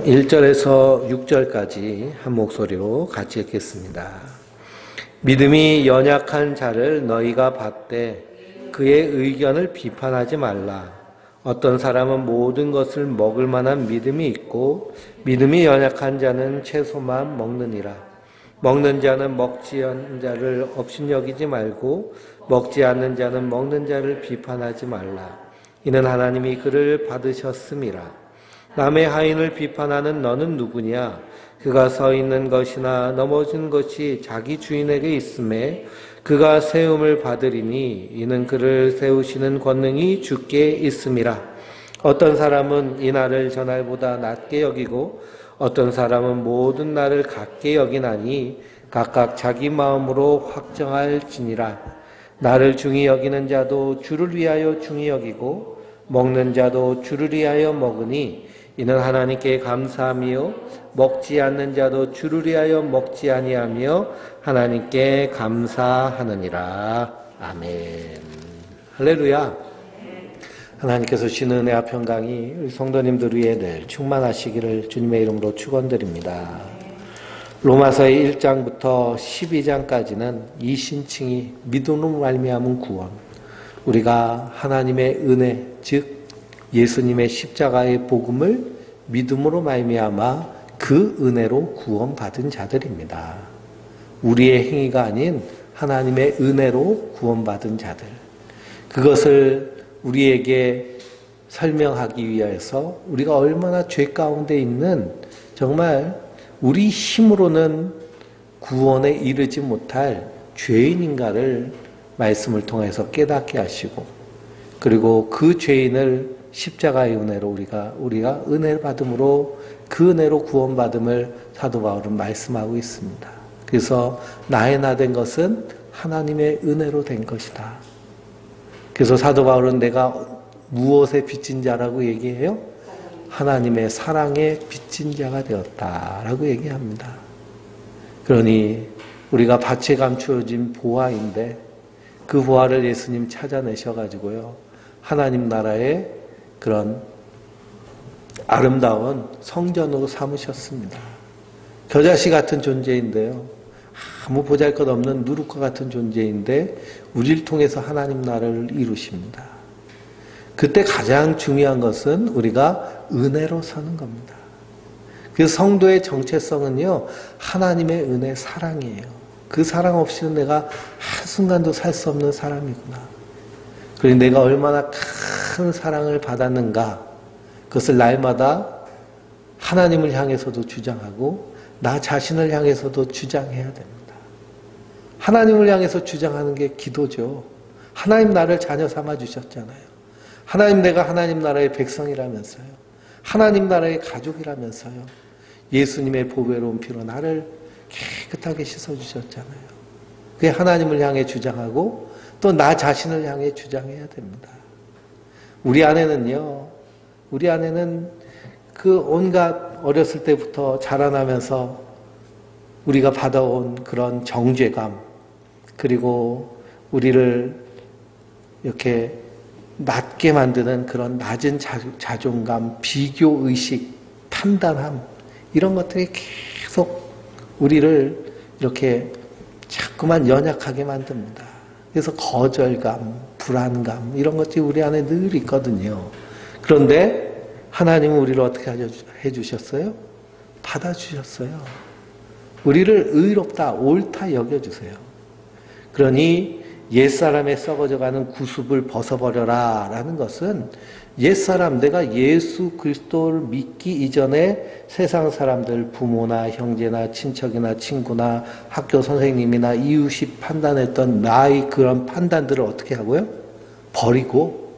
1절에서 6절까지 한 목소리로 같이 읽겠습니다. 믿음이 연약한 자를 너희가 받되 그의 의견을 비판하지 말라. 어떤 사람은 모든 것을 먹을 만한 믿음이 있고 믿음이 연약한 자는 채소만 먹느니라. 먹는 자는 먹지 않는 자를 업신여기지 말고 먹지 않는 자는 먹는 자를 비판하지 말라. 이는 하나님이 그를 받으셨음이라. 남의 하인을 비판하는 너는 누구냐? 그가 서 있는 것이나 넘어진 것이 자기 주인에게 있음에 그가 세움을 받으리니 이는 그를 세우시는 권능이 주께 있음이라. 어떤 사람은 이 날을 저 날보다 낮게 여기고 어떤 사람은 모든 날을 같게 여기나니 각각 자기 마음으로 확정할지니라. 나를 중히 여기는 자도 주를 위하여 중히 여기고 먹는 자도 주를 위하여 먹으니 이는 하나님께 감사하며 먹지 않는 자도 주를 위하여 먹지 아니하며 하나님께 감사하느니라. 아멘. 할렐루야. 하나님께서 주시는 은혜와 평강이 우리 성도님들 위에 늘 충만하시기를 주님의 이름으로 축원드립니다. 로마서의 1장부터 12장까지는 이 신칭이 믿음으로 말미암은 구원, 우리가 하나님의 은혜, 즉 예수님의 십자가의 복음을 믿음으로 말미암아 그 은혜로 구원받은 자들입니다. 우리의 행위가 아닌 하나님의 은혜로 구원받은 자들. 그것을 우리에게 설명하기 위해서 우리가 얼마나 죄 가운데 있는 정말 우리 힘으로는 구원에 이르지 못할 죄인인가를 말씀을 통해서 깨닫게 하시고 그리고 그 죄인을 십자가의 은혜로 우리가 은혜를 받음으로 그 은혜로 구원받음을 사도 바울은 말씀하고 있습니다. 그래서 나의 나 된 것은 하나님의 은혜로 된 것이다. 그래서 사도 바울은 내가 무엇에 빚진 자라고 얘기해요? 하나님의 사랑에 빚진 자가 되었다라고 얘기합니다. 그러니 우리가 밭에 감추어진 보화인데 그 보화를 예수님 찾아내셔가지고요. 하나님 나라의 그런 아름다운 성전으로 삼으셨습니다. 겨자씨 같은 존재인데요. 아무 보잘것없는 누룩과 같은 존재인데 우리를 통해서 하나님 나라를 이루십니다. 그때 가장 중요한 것은 우리가 은혜로 사는 겁니다. 그래서 성도의 정체성은요. 하나님의 은혜 사랑이에요. 그 사랑 없이는 내가 한순간도 살 수 없는 사람이구나. 그리고 내가 얼마나 큰 사랑을 받았는가 그것을 날마다 하나님을 향해서도 주장하고 나 자신을 향해서도 주장해야 됩니다. 하나님을 향해서 주장하는 게 기도죠. 하나님 나를 자녀 삼아 주셨잖아요. 하나님 내가 하나님 나라의 백성이라면서요. 하나님 나라의 가족이라면서요. 예수님의 보배로운 피로 나를 깨끗하게 씻어주셨잖아요. 그게 하나님을 향해 주장하고 또 나 자신을 향해 주장해야 됩니다. 우리 안에는 그 온갖 어렸을 때부터 자라나면서 우리가 받아온 그런 정죄감, 그리고 우리를 이렇게 낮게 만드는 그런 낮은 자존감, 비교의식, 판단함, 이런 것들이 계속 우리를 이렇게 자꾸만 연약하게 만듭니다. 그래서 거절감, 불안감 이런 것들이 우리 안에 늘 있거든요. 그런데 하나님은 우리를 어떻게 해주셨어요? 받아주셨어요. 우리를 의롭다, 옳다 여겨주세요. 그러니 옛사람의 썩어져가는 구습을 벗어버려라 라는 것은 옛사람, 내가 예수 그리스도를 믿기 이전에 세상 사람들, 부모나 형제나 친척이나 친구나 학교 선생님이나 이웃이 판단했던 나의 그런 판단들을 어떻게 하고요? 버리고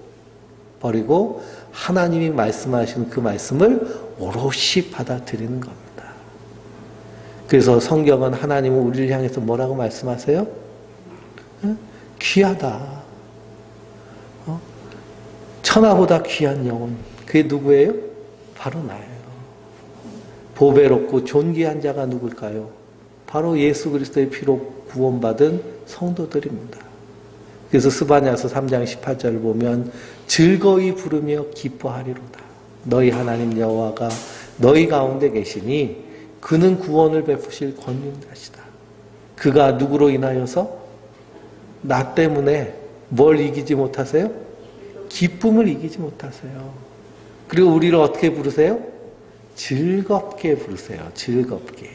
하나님이 말씀하시는 그 말씀을 오롯이 받아들이는 겁니다. 그래서 성경은 하나님은 우리를 향해서 뭐라고 말씀하세요? 귀하다. 천하보다 귀한 영혼. 그게 누구예요? 바로 나예요. 보배롭고 존귀한 자가 누굴까요? 바로 예수 그리스도의 피로 구원받은 성도들입니다. 그래서 스바냐서 3장 18절을 보면 즐거이 부르며 기뻐하리로다. 너희 하나님 여호와가 너희 가운데 계시니 그는 구원을 베푸실 권위 있는 자시다. 그가 누구로 인하여서? 나 때문에 뭘 이기지 못하세요? 기쁨을 이기지 못하세요. 그리고 우리를 어떻게 부르세요? 즐겁게 부르세요. 즐겁게.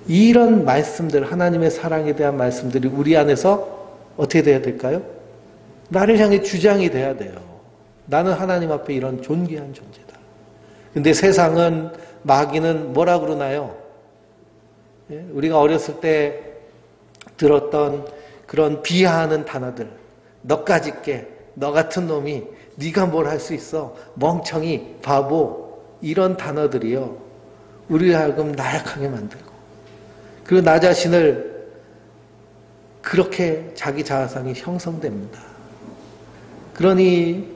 이런 말씀들, 하나님의 사랑에 대한 말씀들이 우리 안에서 어떻게 돼야 될까요? 나를 향해 주장이 돼야 돼요. 나는 하나님 앞에 이런 존귀한 존재다. 근데 세상은, 마귀는 뭐라 그러나요? 우리가 어렸을 때 들었던 그런 비하하는 단어들, 너까짓 게, 너 같은 놈이, 네가 뭘 할 수 있어, 멍청이, 바보, 이런 단어들이요, 우리를 하여금 나약하게 만들고, 그리고 나 자신을 그렇게 자기 자아상이 형성됩니다. 그러니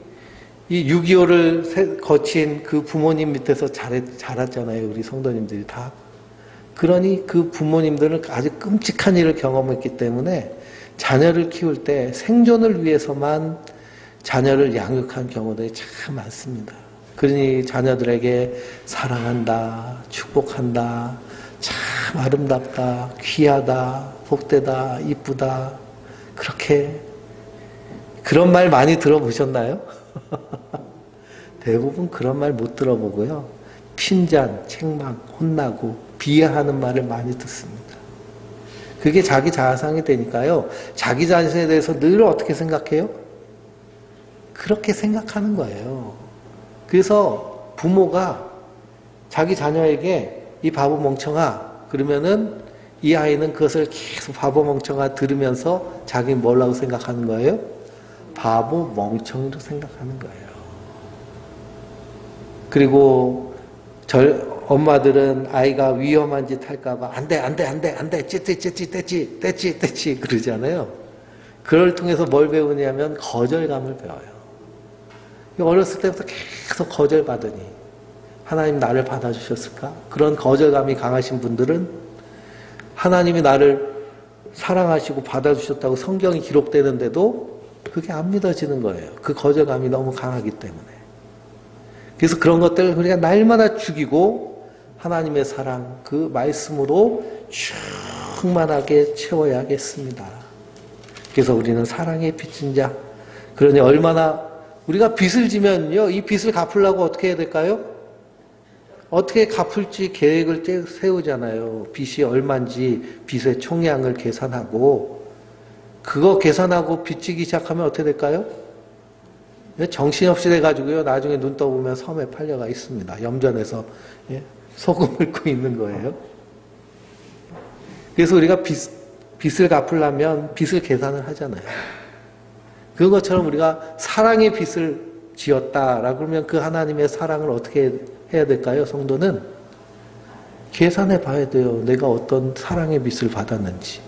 이 6.25를 거친 그 부모님 밑에서 자랐잖아요. 우리 성도님들이 다. 그러니 그 부모님들은 아주 끔찍한 일을 경험했기 때문에 자녀를 키울 때 생존을 위해서만 자녀를 양육한 경우들이 참 많습니다. 그러니 자녀들에게 사랑한다, 축복한다, 참 아름답다, 귀하다, 복되다, 이쁘다, 그렇게 그런 말 많이 들어보셨나요? 대부분 그런 말 못 들어보고요. 핀잔, 책망, 혼나고 비하하는 말을 많이 듣습니다. 그게 자기 자아상이 되니까요. 자기 자신에 대해서 늘 어떻게 생각해요? 그렇게 생각하는 거예요. 그래서 부모가 자기 자녀에게 이 바보 멍청아 그러면은 이 아이는 그것을 계속 바보 멍청아 들으면서 자기 뭐라고 생각하는 거예요? 바보 멍청이로 생각하는 거예요. 그리고 엄마들은 아이가 위험한 짓 할까봐 안 돼, 떼찌 그러잖아요. 그걸 통해서 뭘 배우냐면 거절감을 배워요. 어렸을 때부터 계속 거절받으니 하나님 나를 받아주셨을까? 그런 거절감이 강하신 분들은 하나님이 나를 사랑하시고 받아주셨다고 성경이 기록되는데도 그게 안 믿어지는 거예요. 그 거절감이 너무 강하기 때문에. 그래서 그런 것들을 우리가 날마다 죽이고 하나님의 사랑, 그 말씀으로 충만하게 채워야겠습니다. 그래서 우리는 사랑의 빚진 자. 그러니 얼마나 우리가 빚을 지면요, 이 빚을 갚으려고 어떻게 해야 될까요? 어떻게 갚을지 계획을 세우잖아요. 빚이 얼마인지 빚의 총량을 계산하고 그거 계산하고 빚지기 시작하면 어떻게 될까요? 정신없이 돼가지고요. 나중에 눈 떠보면 섬에 팔려가 있습니다. 염전에서 소금 읊고 있는 거예요. 그래서 우리가 빚을 갚으려면 빚을 계산을 하잖아요. 그것처럼 우리가 사랑의 빚을 지었다라고 그러면 그 하나님의 사랑을 어떻게 해야 될까요? 성도는 계산해 봐야 돼요. 내가 어떤 사랑의 빚을 받았는지.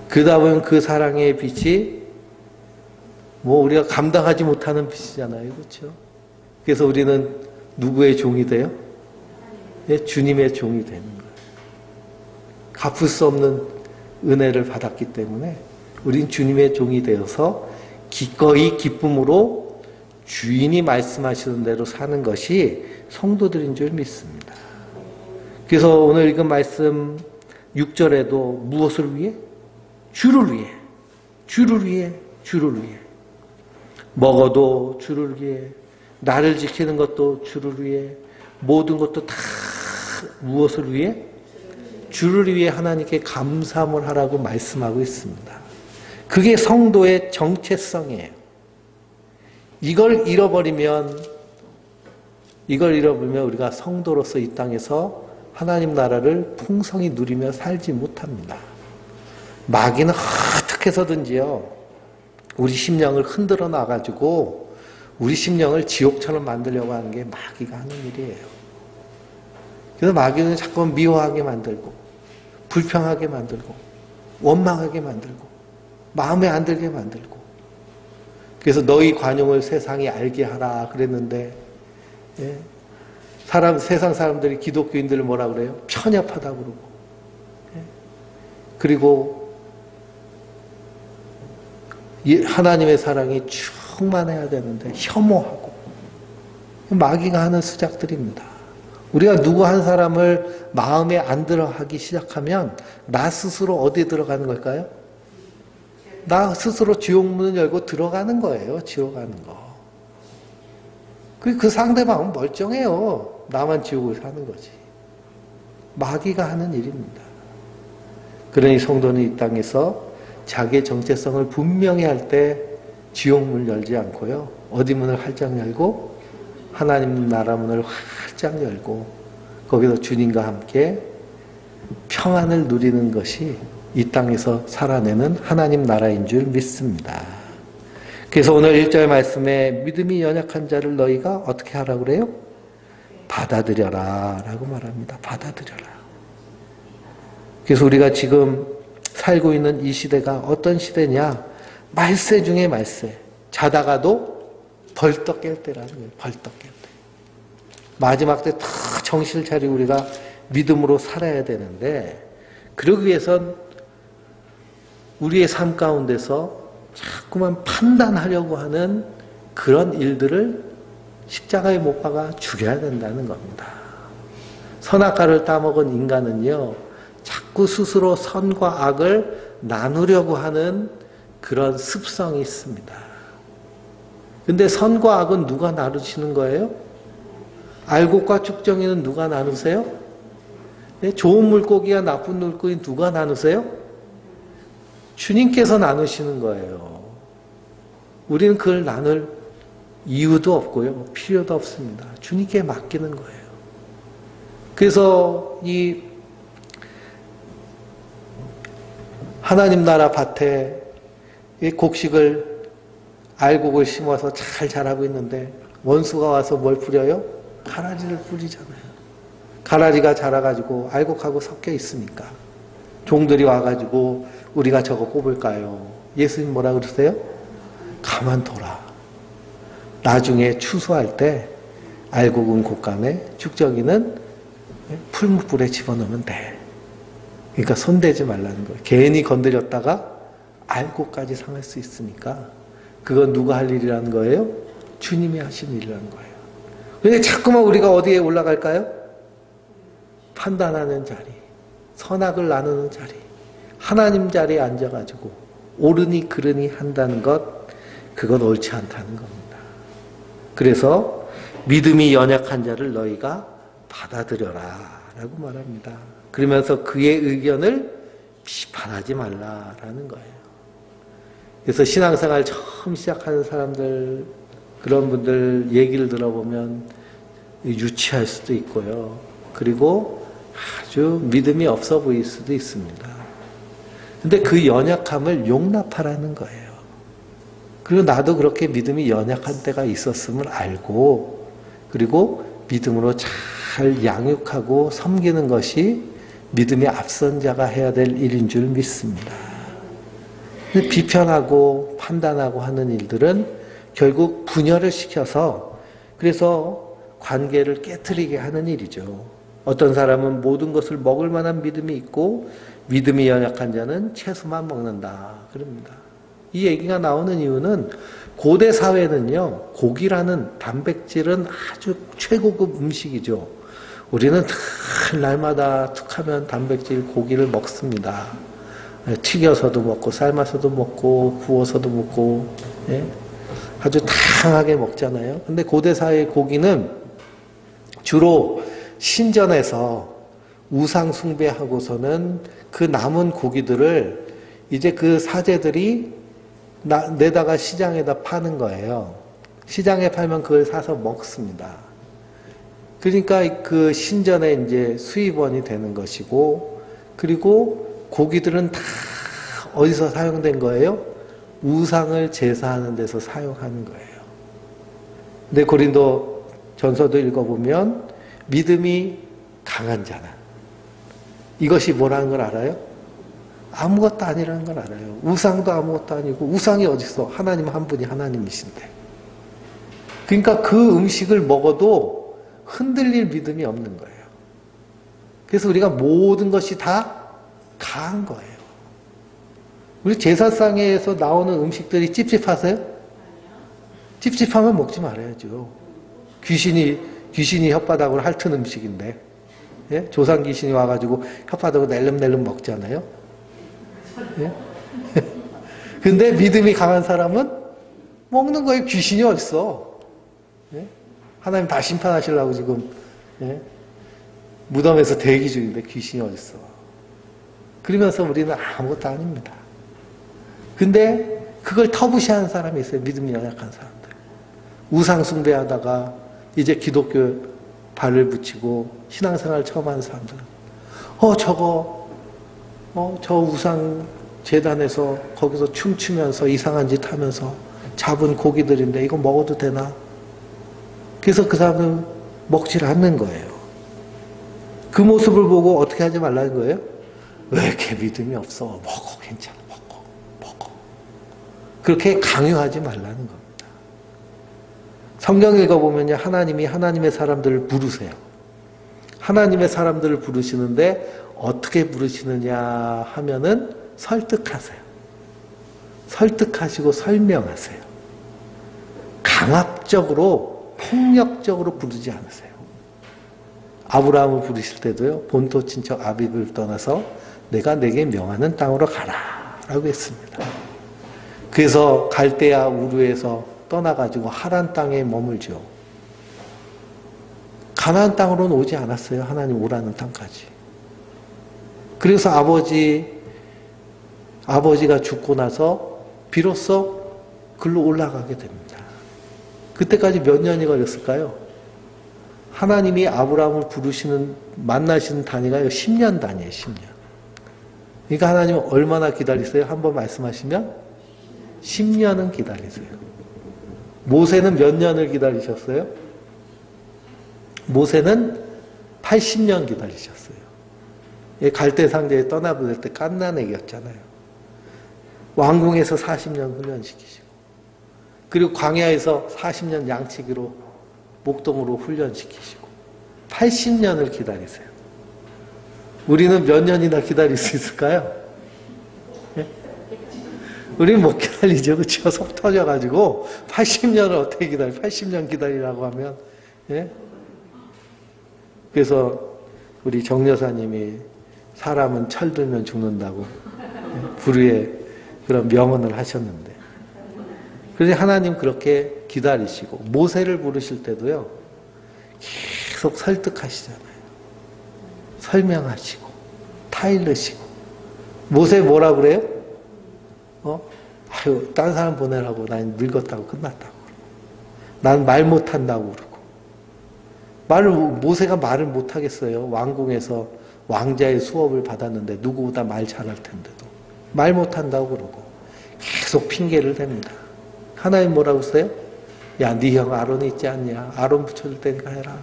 그러다 보면 그 사랑의 빚이 우리가 감당하지 못하는 빚이잖아요. 그렇죠? 그래서 우리는 누구의 종이 돼요? 주님의 종이 되는 거예요. 갚을 수 없는 은혜를 받았기 때문에 우린 주님의 종이 되어서 기꺼이 기쁨으로 주인이 말씀하시는 대로 사는 것이 성도들인 줄 믿습니다. 그래서 오늘 읽은 말씀 6절에도 무엇을 위해? 주를 위해. 주를 위해. 주를 위해. 먹어도 주를 위해. 나를 지키는 것도 주를 위해. 모든 것도 다 무엇을 위해? 주를 위해 하나님께 감사함을 하라고 말씀하고 있습니다. 그게 성도의 정체성이에요. 이걸 잃어버리면 우리가 성도로서 이 땅에서 하나님 나라를 풍성히 누리며 살지 못합니다. 마귀는 어떻게 해서든지요, 우리 심령을 흔들어 놔가지고 우리 심령을 지옥처럼 만들려고 하는 게 마귀가 하는 일이에요. 그래서 마귀는 자꾸 미워하게 만들고 불평하게 만들고 원망하게 만들고 마음에 안 들게 만들고. 그래서 너희 관용을 세상이 알게 하라 그랬는데 세상 사람들이 기독교인들을 뭐라 그래요? 편협하다고 그러고. 그리고 하나님의 사랑이 충만해야 되는데 혐오하고 마귀가 하는 수작들입니다. 우리가 누구 한 사람을 마음에 안 들어 하기 시작하면 나 스스로 어디에 들어가는 걸까요? 나 스스로 지옥문을 열고 들어가는 거예요. 지옥 가는 거. 그 상대방은 멀쩡해요. 나만 지옥을 사는 거지. 마귀가 하는 일입니다. 그러니 성도는 이 땅에서 자기의 정체성을 분명히 할 때 지옥문을 열지 않고요. 어디 문을 활짝 열고 하나님 나라 문을 활짝 열고 거기서 주님과 함께 평안을 누리는 것이 이 땅에서 살아내는 하나님 나라인 줄 믿습니다. 그래서 오늘 1절 말씀에 믿음이 연약한 자를 너희가 어떻게 하라고 그래요? 받아들여라 라고 말합니다. 받아들여라. 그래서 우리가 지금 살고 있는 이 시대가 어떤 시대냐? 말세 중에 말세. 자다가도 벌떡 깰 때라는 거예요. 벌떡 깰 때. 마지막 때 다 정신을 차리고 우리가 믿음으로 살아야 되는데 그러기 위해선 우리의 삶 가운데서 자꾸만 판단하려고 하는 그런 일들을 십자가에 못 박아 죽여야 된다는 겁니다. 선악과를 따먹은 인간은요, 자꾸 스스로 선과 악을 나누려고 하는 그런 습성이 있습니다. 근데 선과 악은 누가 나누시는 거예요? 알곡과 쭉정이는 누가 나누세요? 네, 좋은 물고기와 나쁜 물고기 누가 나누세요? 주님께서 나누시는 거예요. 우리는 그걸 나눌 이유도 없고요. 필요도 없습니다. 주님께 맡기는 거예요. 그래서 이 하나님 나라 밭에 이 곡식을 알곡을 심어서 잘 자라고 있는데 원수가 와서 뭘 뿌려요? 가라지를 뿌리잖아요. 가라지가 자라가지고 알곡하고 섞여 있으니까 종들이 와가지고 우리가 저거 뽑을까요? 예수님 뭐라 그러세요? 가만둬라. 나중에 추수할 때 알곡은 곶감에 쭉정이는 풀무불에 집어넣으면 돼. 그러니까 손대지 말라는 거예요. 괜히 건드렸다가 알곡까지 상할 수 있으니까 그건 누가 할 일이라는 거예요? 주님이 하신 일이라는 거예요. 그런데 자꾸만 우리가 어디에 올라갈까요? 판단하는 자리, 선악을 나누는 자리, 하나님 자리에 앉아가지고 옳으니 그르니 한다는 것, 그건 옳지 않다는 겁니다. 그래서 믿음이 연약한 자를 너희가 받아들여라 라고 말합니다. 그러면서 그의 의견을 비판하지 말라라는 거예요. 그래서 신앙생활 처음 시작하는 사람들, 그런 분들 얘기를 들어보면 유치할 수도 있고요. 그리고 아주 믿음이 없어 보일 수도 있습니다. 근데 그 연약함을 용납하라는 거예요. 그리고 나도 그렇게 믿음이 연약한 때가 있었음을 알고, 그리고 믿음으로 잘 양육하고 섬기는 것이 믿음의 앞선 자가 해야 될 일인 줄 믿습니다. 근데 비편하고 판단하고 하는 일들은 결국 분열을 시켜서 그래서 관계를 깨트리게 하는 일이죠. 어떤 사람은 모든 것을 먹을 만한 믿음이 있고 믿음이 연약한 자는 채소만 먹는다. 그럽니다. 이 얘기가 나오는 이유는 고대 사회는요, 고기라는 단백질은 아주 최고급 음식이죠. 우리는 늘 날마다 툭하면 단백질 고기를 먹습니다. 튀겨서도 먹고 삶아서도 먹고 구워서도 먹고, 예? 아주 다양하게 먹잖아요. 근데 고대 사회의 고기는 주로 신전에서 우상 숭배하고서는 그 남은 고기들을 이제 그 사제들이 내다가 시장에다 파는 거예요. 시장에 팔면 그걸 사서 먹습니다. 그러니까 그 신전에 이제 수입원이 되는 것이고, 그리고 고기들은 다 어디서 사용된 거예요? 우상을 제사하는 데서 사용하는 거예요. 근데 고린도 전서도 읽어보면 믿음이 강한 자는 이것이 뭐라는 걸 알아요? 아무것도 아니라는 걸 알아요. 우상도 아무것도 아니고 우상이 어디 있어? 하나님 한 분이 하나님이신데. 그러니까 그 음식을 먹어도 흔들릴 믿음이 없는 거예요. 그래서 우리가 모든 것이 다 강한 거예요. 우리 제사상에서 나오는 음식들이 찝찝하세요? 찝찝하면 먹지 말아야죠. 귀신이 혓바닥으로 핥은 음식인데, 예? 조상 귀신이 와가지고 혓바닥으로 낼름낼름 먹잖아요. 예? 근데 믿음이 강한 사람은 먹는 거에 귀신이 어딨어. 예? 하나님 다 심판하시려고 지금, 예? 무덤에서 대기 중인데 귀신이 어딨어. 그러면서 우리는 아무것도 아닙니다. 근데 그걸 터부시하는 사람이 있어요. 믿음이 연약한 사람들. 우상 숭배하다가 이제 기독교 발을 붙이고 신앙생활 처음 하는 사람들은 저 우상 재단에서 거기서 춤추면서 이상한 짓 하면서 잡은 고기들인데 이거 먹어도 되나? 그래서 그 사람은 먹질 않는 거예요. 그 모습을 보고 어떻게 하지 말라는 거예요? 왜 이렇게 믿음이 없어? 먹어, 괜찮아, 먹어. 그렇게 강요하지 말라는 겁니다. 성경 읽어보면요, 하나님이 하나님의 사람들을 부르세요. 하나님의 사람들을 부르시는데 어떻게 부르시느냐 하면은 설득하세요. 설득하시고 설명하세요. 강압적으로, 폭력적으로 부르지 않으세요. 아브라함을 부르실 때도요, 본토 친척 아비를 떠나서 내가 내게 명하는 땅으로 가라 라고 했습니다. 그래서 갈대아 우르에서 떠나가지고 하란 땅에 머물죠. 가나안 땅으로는 오지 않았어요. 하나님 오라는 땅까지. 그래서 아버지가 죽고 나서 비로소 글로 올라가게 됩니다. 그때까지 몇 년이 걸렸을까요? 하나님이 아브라함을 만나시는 단위가 10년 단위예요. 10년. 그러니까 하나님은 얼마나 기다리세요? 한번 말씀하시면 10년은 기다리세요. 모세는 몇 년을 기다리셨어요? 모세는 80년 기다리셨어요. 갈대 상자에 떠나보낼 때 갓난애기였잖아요. 왕궁에서 40년 훈련시키시고, 그리고 광야에서 40년 양치기로 목동으로 훈련시키시고 80년을 기다리세요. 우리는 몇 년이나 기다릴 수 있을까요? 예? 우리는 못 기다리죠. 그렇죠? 속 터져가지고 80년을 어떻게 기다려? 80년 기다리라고 하면, 예? 그래서 우리 정 여사님이 사람은 철들면 죽는다고 불후에 그런 명언을 하셨는데, 그래서 하나님 그렇게 기다리시고, 모세를 부르실 때도요, 계속 설득하시잖아요. 설명하시고, 타일르시고. 모세 뭐라 그래요? 딴 사람 보내라고, 난 늙었다고 끝났다고. 난 말 못한다고 그러고. 모세가 말을 못하겠어요. 왕궁에서 왕자의 수업을 받았는데 누구보다 말 잘할 텐데도. 말 못한다고 그러고. 계속 핑계를 댑니다. 하나님 뭐라고 했어요? 야, 네 형 아론이 있지 않냐? 아론 붙여줄 테니까 해라.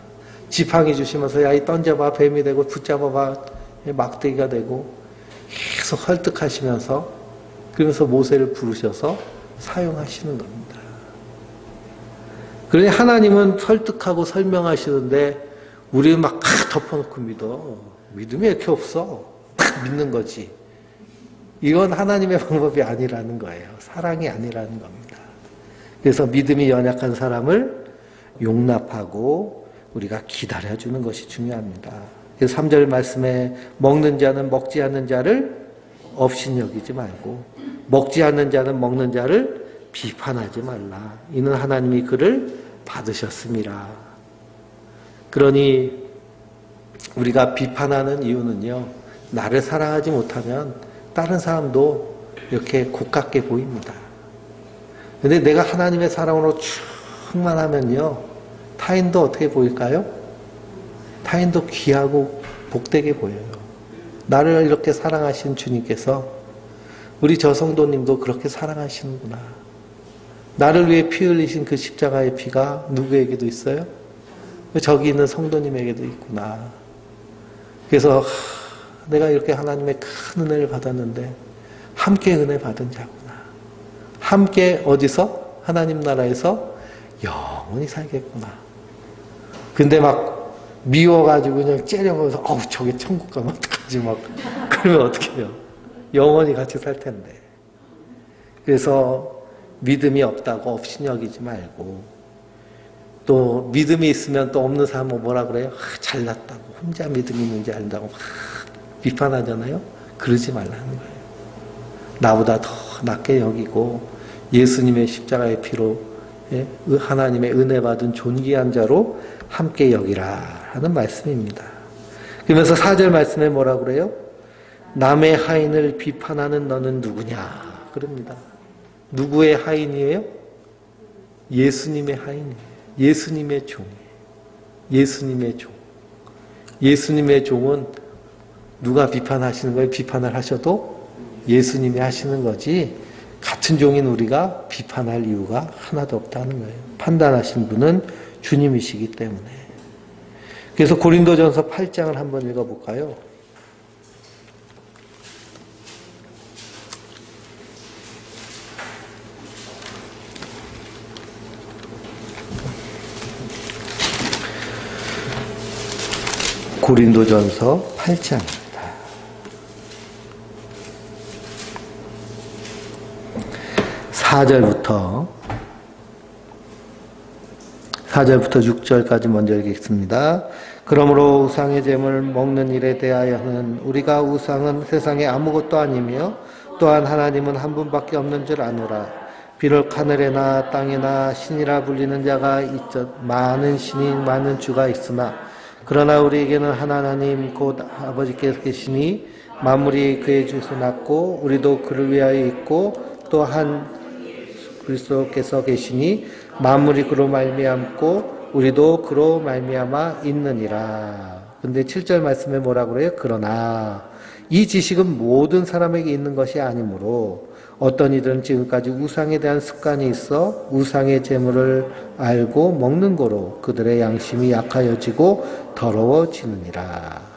지팡이 주시면서 야, 이 던져봐, 뱀이 되고, 붙잡아봐, 막대기가 되고, 계속 설득하시면서, 그러면서 모세를 부르셔서 사용하시는 겁니다. 그러니 하나님은 설득하고 설명하시는데 우리는 막 덮어놓고 믿어. 믿음이 이렇게 없어. 믿는 거지. 이건 하나님의 방법이 아니라는 거예요. 사랑이 아니라는 겁니다. 그래서 믿음이 연약한 사람을 용납하고 우리가 기다려주는 것이 중요합니다. 그래서 3절 말씀에 먹는 자는 먹지 않는 자를 업신여기지 말고 먹지 않는 자는 먹는 자를 비판하지 말라. 이는 하나님이 그를 받으셨음이라. 그러니 우리가 비판하는 이유는요, 나를 사랑하지 못하면 다른 사람도 이렇게 고깝게 보입니다. 근데 내가 하나님의 사랑으로 충만하면요, 타인도 어떻게 보일까요? 타인도 귀하고 복되게 보여요. 나를 이렇게 사랑하신 주님께서 우리 저 성도님도 그렇게 사랑하시는구나. 나를 위해 피 흘리신 그 십자가의 피가 누구에게도 있어요? 저기 있는 성도님에게도 있구나. 그래서 내가 이렇게 하나님의 큰 은혜를 받았는데 함께 은혜 받은 자구나. 함께 어디서? 하나님 나라에서 영원히 살겠구나. 근데 막 미워가지고 그냥 째려보면서 저게 천국 가면 어떡하지? 막 그러면 어떻게 해요? 영원히 같이 살 텐데. 그래서 믿음이 없다고 업신여기지 말고 또 믿음이 있으면 또 없는 사람은 뭐라 그래요? 잘났다고. 혼자 믿음이 있는지 안다고 막 비판하잖아요. 그러지 말라는 거예요. 나보다 더 낫게 여기고 예수님의 십자가의 피로 하나님의 은혜 받은 존귀한 자로 함께 여기라 하는 말씀입니다. 그러면서 4절 말씀에 뭐라 그래요? 남의 하인을 비판하는 너는 누구냐? 그럽니다. 누구의 하인이에요? 예수님의 하인이에요. 예수님의 종이에요. 예수님의 종. 예수님의 종은 누가 비판하시는 거예요? 비판을 하셔도 예수님이 하시는 거지 같은 종인 우리가 비판할 이유가 하나도 없다는 거예요. 판단하신 분은 주님이시기 때문에. 그래서 고린도전서 8장을 한번 읽어볼까요? 고린도전서 8장입니다. 4절부터 6절까지 먼저 읽겠습니다. 그러므로 우상의 제물 먹는 일에 대하여는 우리가 우상은 세상에 아무것도 아니며 또한 하나님은 한 분밖에 없는 줄 아노라. 비록 하늘에나 땅에나 신이라 불리는 자가 있듯 많은 신이 많은 주가 있으나 그러나 우리에게는 한 하나님 곧 아버지께서 계시니 만물이 그의 주에서 났고 우리도 그를 위하여 있고 또 한 그리스도께서 계시니 만물이 그로 말미암고 우리도 그로 말미암아 있느니라. 근데 7절 말씀에 뭐라 그래요? 그러나 이 지식은 모든 사람에게 있는 것이 아니므로 어떤 이들은 지금까지 우상에 대한 습관이 있어 우상의 제물을 알고 먹는 거로 그들의 양심이 약하여지고 더러워지느니라.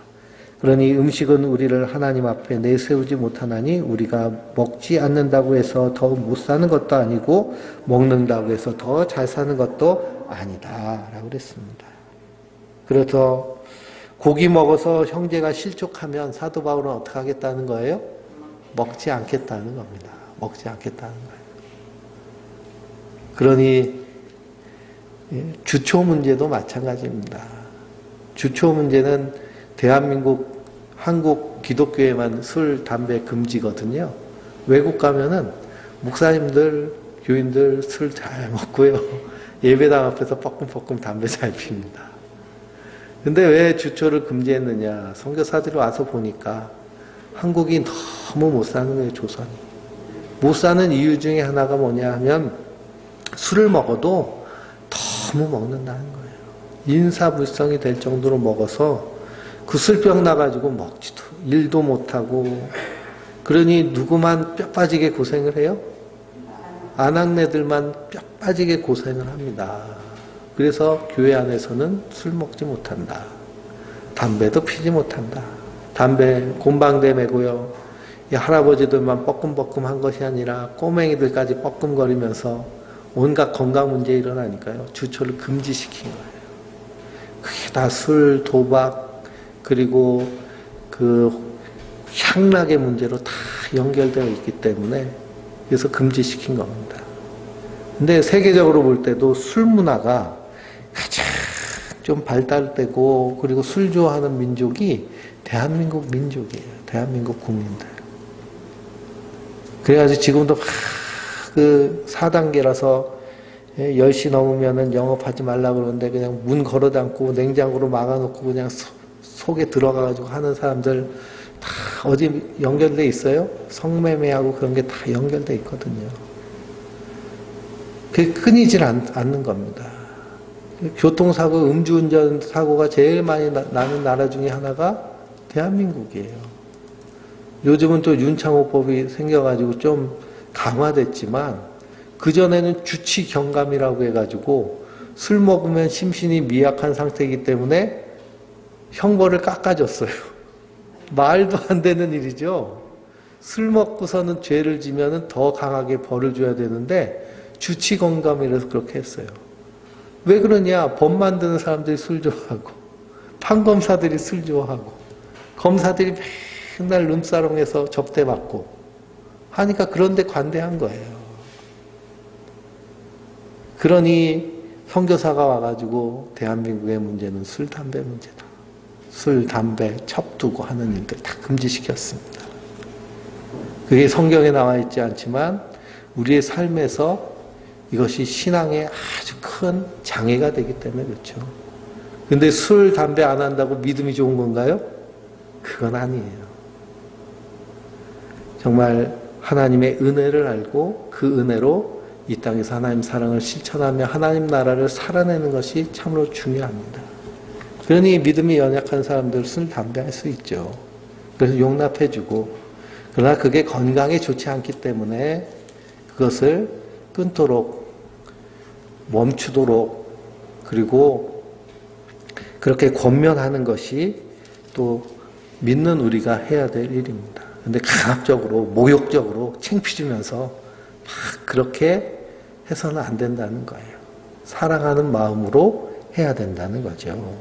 그러니 음식은 우리를 하나님 앞에 내세우지 못하나니 우리가 먹지 않는다고 해서 더 못 사는 것도 아니고 먹는다고 해서 더 잘 사는 것도 아니다 라고 그랬습니다. 그래서 고기 먹어서 형제가 실족하면 사도 바울은 어떻게 하겠다는 거예요? 먹지 않겠다는 겁니다. 먹지 않겠다는 거예요. 그러니 주초 문제도 마찬가지입니다. 주초 문제는 대한민국, 한국 기독교에만 술, 담배 금지거든요. 외국 가면은 목사님들, 교인들 술 잘 먹고요. 예배당 앞에서 뻐끔뻐끔 담배 잘 핍니다. 근데 왜 주초를 금지했느냐? 선교사들이 와서 보니까 한국이 너무 못 사는 거예요, 조선이. 못 사는 이유 중에 하나가 뭐냐 하면 술을 먹어도 너무 먹는다는 거예요. 인사불성이 될 정도로 먹어서 그 술병 나가지고 먹지도 일도 못하고 그러니 누구만 뼈 빠지게 고생을 해요? 아낙네들만 뼈 빠지게 고생을 합니다. 그래서 교회 안에서는 술 먹지 못한다. 담배도 피지 못한다. 담배 곰방대 메고요. 이 할아버지들만 뻐끔뻐끔한 것이 아니라 꼬맹이들까지 뻐끔거리면서 온갖 건강 문제 일어나니까요. 주초를 금지시킨 거예요. 그게 다 술, 도박, 그리고 그 향락의 문제로 다 연결되어 있기 때문에 그래서 금지시킨 겁니다. 근데 세계적으로 볼 때도 술 문화가 가장 좀 발달되고 그리고 술 좋아하는 민족이 대한민국 민족이에요. 대한민국 국민들. 그래가지고 지금도 그 4단계라서 10시 넘으면은 영업하지 말라고 그러는데 그냥 문 걸어 닫고 냉장고로 막아놓고 그냥 속에 들어가가지고 하는 사람들 다 어디 연결돼 있어요? 성매매하고 그런 게 다 연결돼 있거든요. 그게 끊이질 않는 겁니다. 교통사고, 음주운전 사고가 제일 많이 나는 나라 중에 하나가 대한민국이에요. 요즘은 또 윤창호법이 생겨가지고 좀 강화됐지만 그전에는 주치경감이라고 해가지고 술 먹으면 심신이 미약한 상태이기 때문에 형벌을 깎아줬어요. 말도 안 되는 일이죠. 술 먹고서는 죄를 지면은 더 강하게 벌을 줘야 되는데 주치경감이라서 그렇게 했어요. 왜 그러냐? 법 만드는 사람들이 술 좋아하고 판검사들이 술 좋아하고 검사들이 맨날 룸사롱에서 접대받고 하니까 그런데 관대한 거예요. 그러니 선교사가 와가지고 대한민국의 문제는 술, 담배 문제다. 술, 담배, 첩두고 하는 일들 다 금지시켰습니다. 그게 성경에 나와 있지 않지만 우리의 삶에서 이것이 신앙에 아주 큰 장애가 되기 때문에 그렇죠. 근데 술, 담배 안 한다고 믿음이 좋은 건가요? 그건 아니에요. 정말 하나님의 은혜를 알고 그 은혜로 이 땅에서 하나님 사랑을 실천하며 하나님 나라를 살아내는 것이 참으로 중요합니다. 그러니 믿음이 연약한 사람들 술, 담배 할 수 있죠. 그래서 용납해주고, 그러나 그게 건강에 좋지 않기 때문에 그것을 끊도록, 멈추도록, 그리고 그렇게 권면하는 것이 또 믿는 우리가 해야 될 일입니다. 근데 강압적으로, 모욕적으로 창피주면서 막 그렇게 해서는 안 된다는 거예요. 사랑하는 마음으로 해야 된다는 거죠.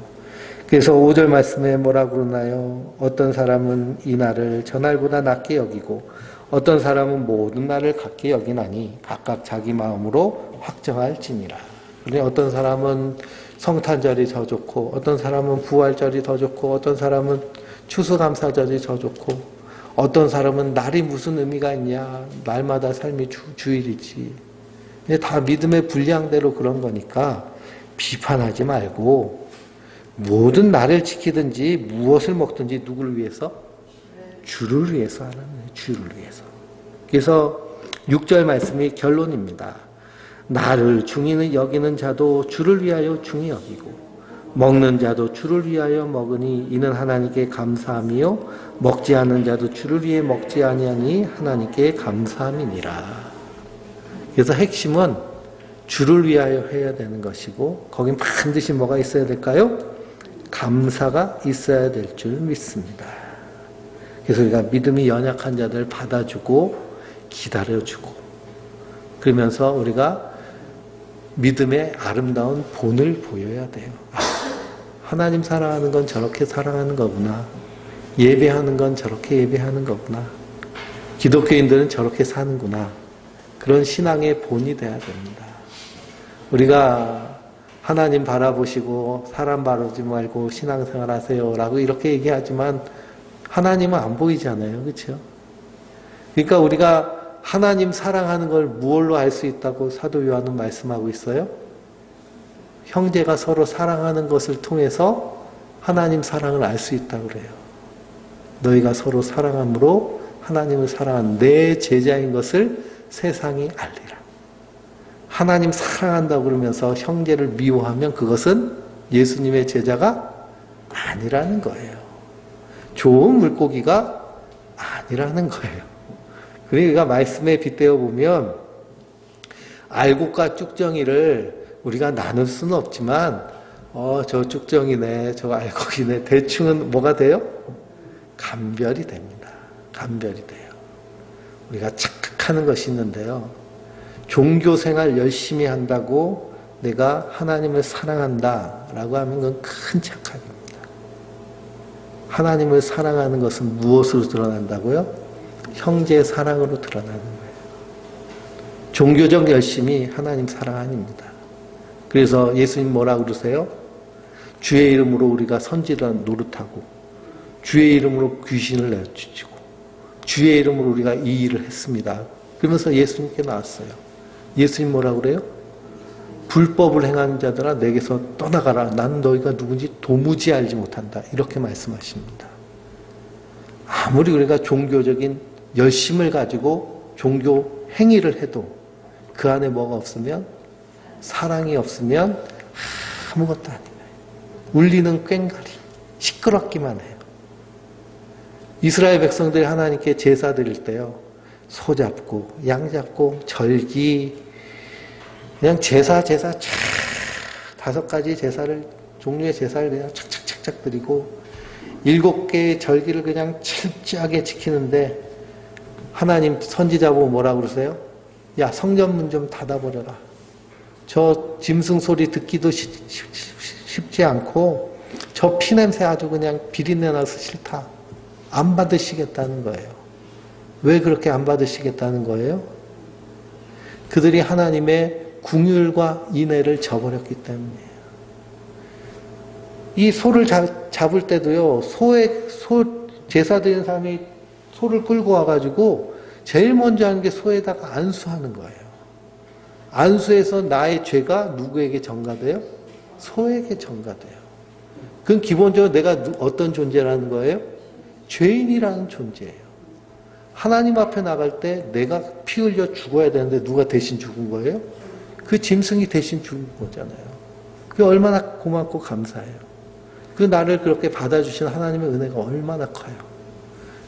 그래서 5절 말씀에 뭐라고 그러나요? 어떤 사람은 이 날을 저 날보다 낮게 여기고 어떤 사람은 모든 날을 같게 여기나니 각각 자기 마음으로 확정할지니라. 그런데 어떤 사람은 성탄절이 더 좋고 어떤 사람은 부활절이 더 좋고 어떤 사람은 추수감사절이 더 좋고 어떤 사람은 날이 무슨 의미가 있냐. 날마다 삶이 주일이지. 근데 다 믿음의 분량대로 그런 거니까 비판하지 말고 모든 날을 지키든지 무엇을 먹든지 누구를 위해서? 주를 위해서 하는 거예요. 주를 위해서. 그래서 6절 말씀이 결론입니다. 나를 중히 여기는 자도 주를 위하여 중히 여기고 먹는 자도 주를 위하여 먹으니 이는 하나님께 감사함이요 먹지 않는 자도 주를 위해 먹지 아니하니 하나님께 감사함이니라. 그래서 핵심은 주를 위하여 해야 되는 것이고 거긴 반드시 뭐가 있어야 될까요? 감사가 있어야 될 줄 믿습니다. 그래서 우리가 믿음이 연약한 자들 받아주고 기다려주고 그러면서 우리가 믿음의 아름다운 본을 보여야 돼요. 하나님 사랑하는 건 저렇게 사랑하는 거구나. 예배하는 건 저렇게 예배하는 거구나. 기독교인들은 저렇게 사는구나. 그런 신앙의 본이 돼야 됩니다. 우리가 하나님 바라보시고 사람 바라보지 말고 신앙생활 하세요 라고 이렇게 얘기하지만 하나님은 안 보이잖아요. 그렇죠? 그러니까 우리가 하나님 사랑하는 걸 무엇로 알 수 있다고 사도 요한은 말씀하고 있어요? 형제가 서로 사랑하는 것을 통해서 하나님 사랑을 알 수 있다고 그래요. 너희가 서로 사랑함으로 하나님을 사랑한 내 제자인 것을 세상이 알리라. 하나님 사랑한다고 그러면서 형제를 미워하면 그것은 예수님의 제자가 아니라는 거예요. 좋은 물고기가 아니라는 거예요. 그러니까 말씀에 빗대어 보면 알곡과 쭉정이를 우리가 나눌 수는 없지만 저 쭉정이네 저 알곡이네 대충은 뭐가 돼요? 감별이 됩니다. 감별이 돼요. 우리가 착각하는 것이 있는데요. 종교생활 열심히 한다고 내가 하나님을 사랑한다 라고 하면 그건 큰 착각입니다. 하나님을 사랑하는 것은 무엇으로 드러난다고요? 형제의 사랑으로 드러나는 거예요. 종교적 열심이 하나님 사랑 아닙니다. 그래서 예수님 뭐라고 그러세요? 주의 이름으로 우리가 선지를 노릇하고 주의 이름으로 귀신을 내쫓고 주의 이름으로 우리가 이 일을 했습니다. 그러면서 예수님께 나왔어요. 예수님 뭐라고 그래요? 불법을 행하는 자들아 내게서 떠나가라. 나는 너희가 누군지 도무지 알지 못한다. 이렇게 말씀하십니다. 아무리 우리가 종교적인 열심을 가지고 종교 행위를 해도 그 안에 뭐가 없으면 사랑이 없으면 아무것도 아니에요. 울리는 꽹과리 시끄럽기만 해요. 이스라엘 백성들이 하나님께 제사 드릴 때요. 소 잡고 양 잡고 절기 그냥 제사 5가지 제사를 종류의 제사를 그냥 착착착착 드리고 7개의 절기를 그냥 철저하게 지키는데 하나님 선지자 보고 뭐라고 그러세요? 야 성전문 좀 닫아버려라. 저 짐승 소리 듣기도 쉽지 않고 저 피냄새 아주 그냥 비린내 나서 싫다. 안 받으시겠다는 거예요. 왜 그렇게 안 받으시겠다는 거예요? 그들이 하나님의 긍휼과 인애를 저버렸기 때문이에요. 이 소를 잡을 때도요, 제사 드리는 사람이 소를 끌고 와가지고 제일 먼저 하는 게 소에다가 안수하는 거예요. 안수해서 나의 죄가 누구에게 전가돼요? 소에게 전가돼요. 그건 기본적으로 내가 어떤 존재라는 거예요? 죄인이라는 존재예요. 하나님 앞에 나갈 때 내가 피 흘려 죽어야 되는데 누가 대신 죽은 거예요? 그 짐승이 대신 죽은 거잖아요. 그게 얼마나 고맙고 감사해요. 그 나를 그렇게 받아주신 하나님의 은혜가 얼마나 커요.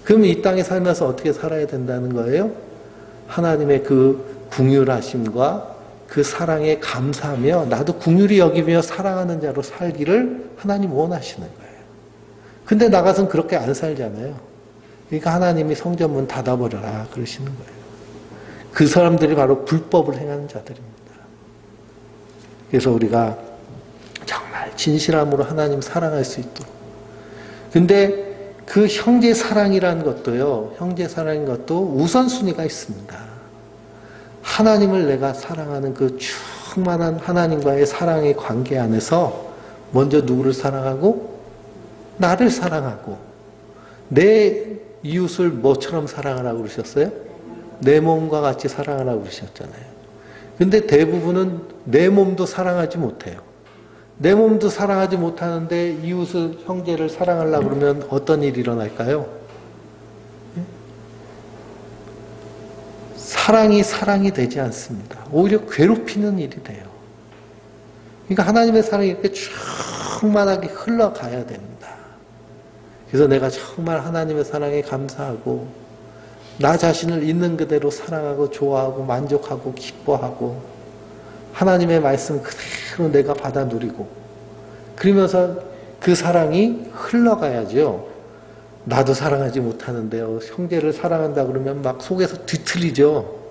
그럼 이 땅에 살면서 어떻게 살아야 된다는 거예요? 하나님의 그 긍휼하심과 그 사랑에 감사하며 나도 긍휼히 여기며 사랑하는 자로 살기를 하나님 원하시는 거예요. 근데 나가서는 그렇게 안 살잖아요. 그러니까 하나님이 성전 문 닫아버려라 그러시는 거예요. 그 사람들이 바로 불법을 행하는 자들입니다. 그래서 우리가 정말 진실함으로 하나님 사랑할 수 있도록. 근데 그 형제 사랑이라는 것도요, 형제 사랑인 것도 우선순위가 있습니다. 하나님을 내가 사랑하는 그 충만한 하나님과의 사랑의 관계 안에서 먼저 누구를 사랑하고 나를 사랑하고 내 이웃을 뭐처럼 사랑하라고 그러셨어요? 내 몸과 같이 사랑하라고 그러셨잖아요. 근데 대부분은 내 몸도 사랑하지 못해요. 내 몸도 사랑하지 못하는데 이웃을 형제를 사랑하려고 그러면 어떤 일이 일어날까요? 사랑이 되지 않습니다. 오히려 괴롭히는 일이 돼요. 그러니까 하나님의 사랑이 이렇게 충만하게 흘러가야 됩니다. 그래서 내가 정말 하나님의 사랑에 감사하고 나 자신을 있는 그대로 사랑하고 좋아하고 만족하고 기뻐하고 하나님의 말씀 그대로 내가 받아 누리고 그러면서 그 사랑이 흘러가야죠. 나도 사랑하지 못하는데요. 형제를 사랑한다 그러면 막 속에서 뒤틀리죠.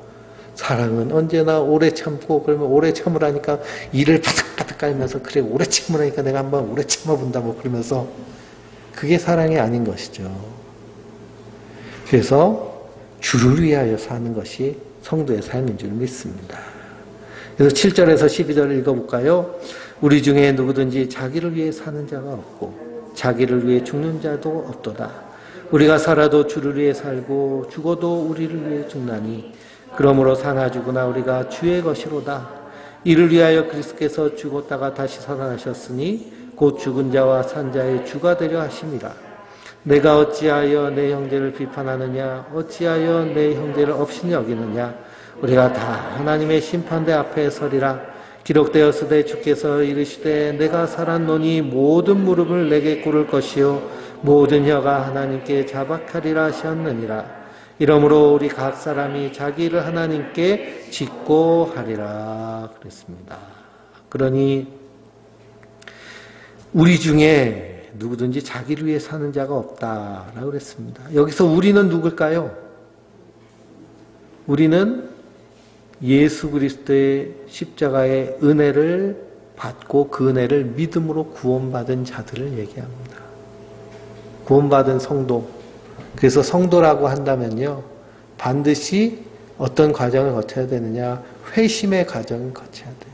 사랑은 언제나 오래 참고 그러면 오래 참으라니까 이를 바득바득 깔면서 그래 오래 참으라니까 내가 한번 오래 참아본다 뭐 그러면서 그게 사랑이 아닌 것이죠. 그래서 주를 위하여 사는 것이 성도의 삶인 줄 믿습니다. 그래서 7절에서 12절을 읽어볼까요? 우리 중에 누구든지 자기를 위해 사는 자가 없고 자기를 위해 죽는 자도 없도다. 우리가 살아도 주를 위해 살고 죽어도 우리를 위해 죽나니 그러므로 사나 죽으나 우리가 주의 것이로다. 이를 위하여 그리스도께서 죽었다가 다시 살아나셨으니 곧 죽은 자와 산 자의 주가 되려 하심이라. 내가 어찌하여 내 형제를 비판하느냐 어찌하여 내 형제를 없이 여기느냐. 우리가 다 하나님의 심판대 앞에 서리라. 기록되었으되 주께서 이르시되 내가 살았노니 모든 무릎을 내게 꿇을 것이요 모든 혀가 하나님께 자박하리라 하셨느니라. 이러므로 우리 각 사람이 자기 일을 하나님께 짓고 하리라 그랬습니다. 그러니 우리 중에 누구든지 자기를 위해 사는 자가 없다라고 그랬습니다. 여기서 우리는 누굴까요? 우리는 예수 그리스도의 십자가의 은혜를 받고 그 은혜를 믿음으로 구원받은 자들을 얘기합니다. 구원받은 성도. 그래서 성도라고 한다면요, 반드시 어떤 과정을 거쳐야 되느냐? 회심의 과정을 거쳐야 돼요.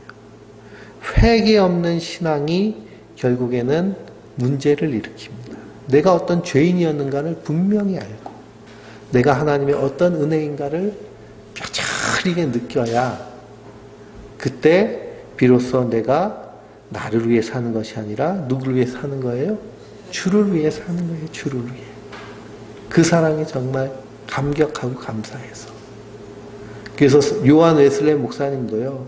회개 없는 신앙이 결국에는 문제를 일으킵니다. 내가 어떤 죄인이었는가를 분명히 알고 내가 하나님의 어떤 은혜인가를 뼈저리게 느껴야 그때 비로소 내가 나를 위해 사는 것이 아니라 누구를 위해 사는 거예요? 주를 위해 사는 거예요. 주를 위해. 그 사랑이 정말 감격하고 감사해서. 그래서 요한 웨슬레이 목사님도요,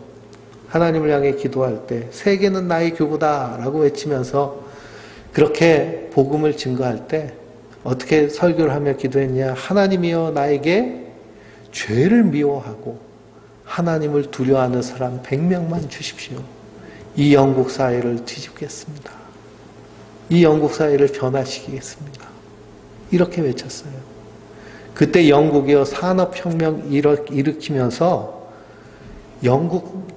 하나님을 향해 기도할 때 세계는 나의 교구다 라고 외치면서 그렇게 복음을 증거할 때 어떻게 설교를 하며 기도했냐. 하나님이여 나에게 죄를 미워하고 하나님을 두려워하는 사람 100명만 주십시오. 이 영국 사회를 뒤집겠습니다. 이 영국 사회를 변화시키겠습니다. 이렇게 외쳤어요. 그때 영국이요 산업혁명 일으키면서 영국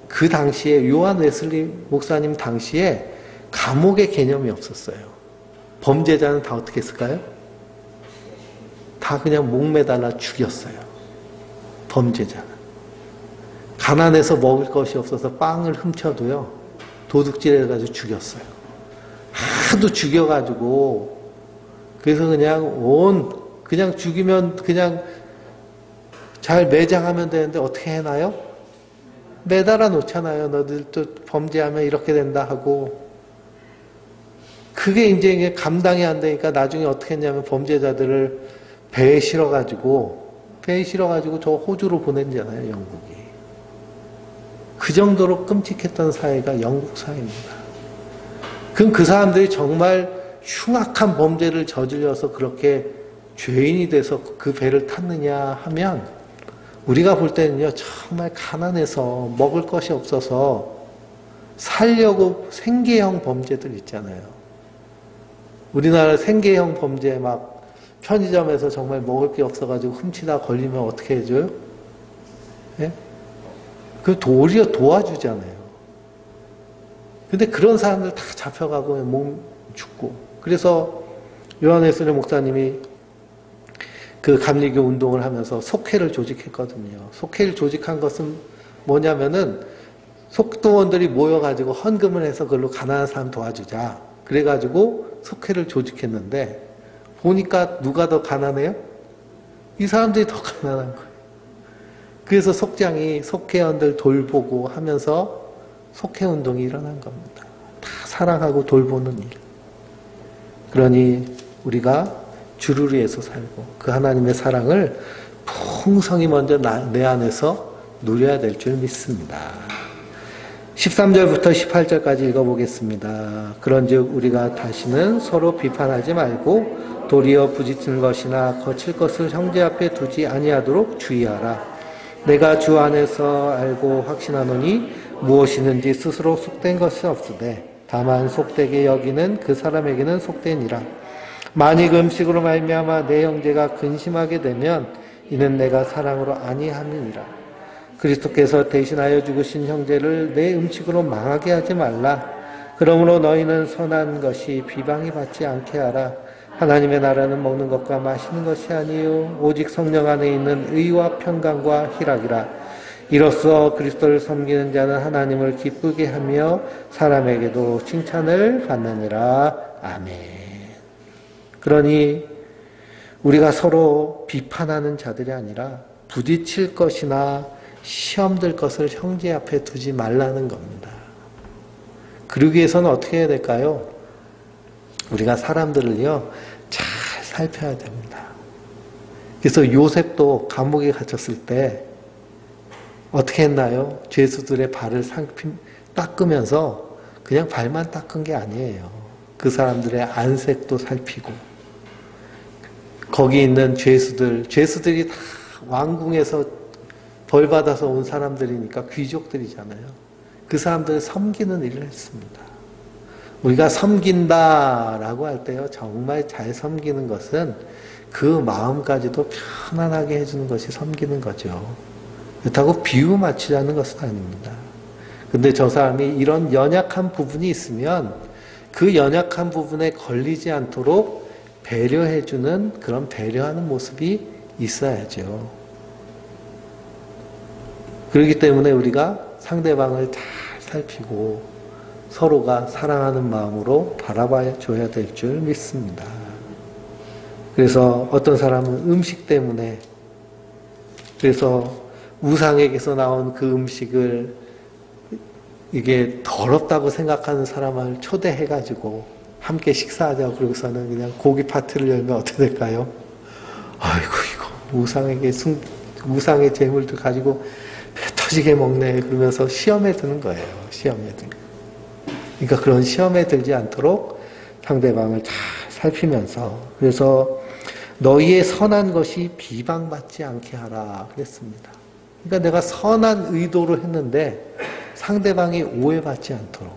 그 당시에 요한 웨슬리 목사님 당시에 감옥의 개념이 없었어요. 범죄자는 다 어떻게 했을까요? 다 그냥 목매달라 죽였어요. 범죄자는. 가난해서 먹을 것이 없어서 빵을 훔쳐도요, 도둑질해가지고 죽였어요. 하도 죽여가지고, 그래서 그냥 죽이면 그냥 잘 매장하면 되는데 어떻게 해놔요? 매달아 놓잖아요. 너들 또 범죄하면 이렇게 된다 하고. 그게 이제 감당이 안 되니까 나중에 어떻게 했냐면 범죄자들을 배에 실어가지고 저 호주로 보냈잖아요, 영국이. 그 정도로 끔찍했던 사회가 영국 사회입니다. 그럼 그 사람들이 정말 흉악한 범죄를 저질러서 그렇게 죄인이 돼서 그 배를 탔느냐 하면 우리가 볼 때는요, 정말 가난해서 먹을 것이 없어서 살려고 생계형 범죄들 있잖아요. 우리나라 생계형 범죄 막 편의점에서 정말 먹을 게 없어가지고 훔치다 걸리면 어떻게 해줘요? 예? 그 도리어 도와주잖아요. 근데 그런 사람들 다 잡혀가고 몸 죽고. 그래서 요한회슬의 목사님이 그 감리교 운동을 하면서 속회를 조직했거든요. 속회를 조직한 것은 뭐냐면은 속도원들이 모여가지고 헌금을 해서 그걸로 가난한 사람 도와주자. 그래가지고 속회를 조직했는데 보니까 누가 더 가난해요? 이 사람들이 더 가난한 거예요. 그래서 속장이 속회원들 돌보고 하면서 속회운동이 일어난 겁니다. 다 사랑하고 돌보는 일. 그러니 우리가 주를 위해서 살고 그 하나님의 사랑을 풍성히 먼저 내 안에서 누려야 될 줄 믿습니다. 13절부터 18절까지 읽어보겠습니다. 그런즉 우리가 다시는 서로 비판하지 말고 도리어 부딪히는 것이나 거칠 것을 형제 앞에 두지 아니하도록 주의하라. 내가 주 안에서 알고 확신하노니 무엇이든지 스스로 속된 것이 없으되 다만 속되게 여기는 그 사람에게는 속되니라. 만일 음식으로 말미암아 내 형제가 근심하게 되면 이는 내가 사랑으로 아니함이니라. 그리스도께서 대신하여 죽으신 형제를 내 음식으로 망하게 하지 말라. 그러므로 너희는 선한 것이 비방이 받지 않게 하라. 하나님의 나라는 먹는 것과 마시는 것이 아니요 오직 성령 안에 있는 의와 평강과 희락이라. 이로써 그리스도를 섬기는 자는 하나님을 기쁘게 하며 사람에게도 칭찬을 받느니라. 아멘. 그러니 우리가 서로 비판하는 자들이 아니라 부딪힐 것이나 시험 들 것을 형제 앞에 두지 말라는 겁니다. 그러기 위해서는 어떻게 해야 될까요? 우리가 사람들을요, 잘 살펴야 됩니다. 그래서 요셉도 감옥에 갇혔을 때 어떻게 했나요? 죄수들의 발을 닦으면서 그냥 발만 닦은 게 아니에요. 그 사람들의 안색도 살피고 거기 있는 죄수들이 다 왕궁에서 벌 받아서 온 사람들이니까 귀족들이잖아요. 그 사람들을 섬기는 일을 했습니다. 우리가 섬긴다라고 할 때요, 정말 잘 섬기는 것은 그 마음까지도 편안하게 해주는 것이 섬기는 거죠. 그렇다고 비유 맞추자는 것은 아닙니다. 근데 저 사람이 이런 연약한 부분이 있으면 그 연약한 부분에 걸리지 않도록 배려해주는 그런 배려하는 모습이 있어야죠. 그렇기 때문에 우리가 상대방을 잘 살피고 서로가 사랑하는 마음으로 바라봐 줘야 될 줄 믿습니다. 그래서 어떤 사람은 음식 때문에 그래서 우상에게서 나온 그 음식을 이게 더럽다고 생각하는 사람을 초대해가지고 함께 식사하자고 그러고서는 그냥 고기 파티를 열면 어떻게 될까요? 아이고 이거 우상의 재물도 가지고 배 터지게 먹네 그러면서 시험에 드는 거예요. 시험에 드는. 그러니까 그런 시험에 들지 않도록 상대방을 잘 살피면서 그래서 너희의 선한 것이 비방받지 않게 하라 그랬습니다. 그러니까 내가 선한 의도로 했는데 상대방이 오해받지 않도록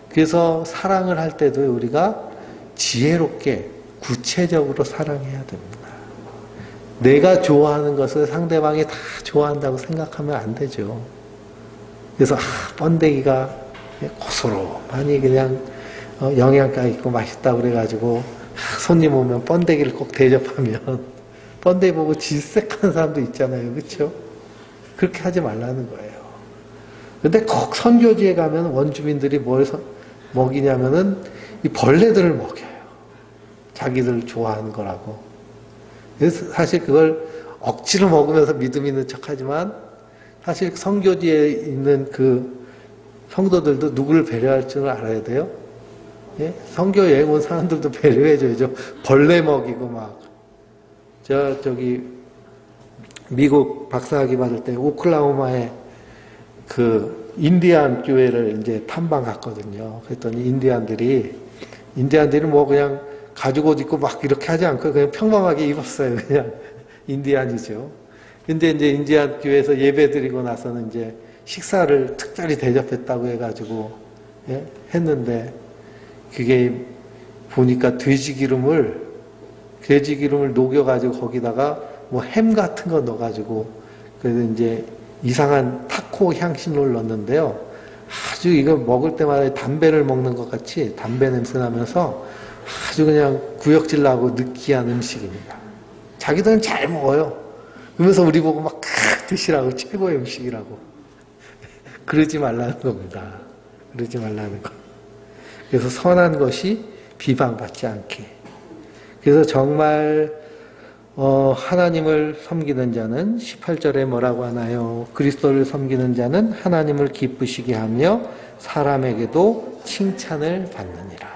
그래서 사랑을 할 때도 우리가 지혜롭게 구체적으로 사랑해야 됩니다. 내가 좋아하는 것을 상대방이 다 좋아한다고 생각하면 안 되죠. 그래서 번데기가 고소로많이 그냥 영양가 있고 맛있다고 그래가지고 손님 오면 번데기를 꼭 대접하면 번데기 보고 질색하는 사람도 있잖아요. 그렇죠? 그렇게 하지 말라는 거예요. 근데 꼭 선교지에 가면 원주민들이 뭘 먹이냐면은 이 벌레들을 먹여요. 자기들 좋아하는 거라고. 그래서 사실 그걸 억지로 먹으면서 믿음 있는 척 하지만 사실 선교지에 있는 그 성도들도 누구를 배려할 줄 알아야 돼요. 예? 선교 여행 온 사람들도 배려해줘야죠. 벌레 먹이고 막. 저기 미국 박사학위 받을 때 오클라호마에 그 인디안 교회를 이제 탐방 갔거든요. 그랬더니 인디안들이 뭐 그냥 가죽 옷 입고 막 이렇게 하지 않고 그냥 평범하게 입었어요. 그냥 인디안이죠. 근데 이제 인디안 교회에서 예배 드리고 나서는 이제 식사를 특별히 대접했다고 해가지고 예? 했는데 그게 보니까 돼지 기름을 녹여가지고 거기다가 뭐 햄 같은 거 넣어가지고 그래서 이제 이상한 타코 향신료를 넣었는데요. 아주 이거 먹을 때마다 담배를 먹는 것 같이 담배 냄새 나면서 아주 그냥 구역질 나고 느끼한 음식입니다. 자기들은 잘 먹어요. 그러면서 우리 보고 막 드시라고 최고의 음식이라고. 그러지 말라는 겁니다. 그러지 말라는 거. 그래서 선한 것이 비방받지 않게. 그래서 정말 하나님을 섬기는 자는 18절에 뭐라고 하나요? 그리스도를 섬기는 자는 하나님을 기쁘시게 하며 사람에게도 칭찬을 받느니라.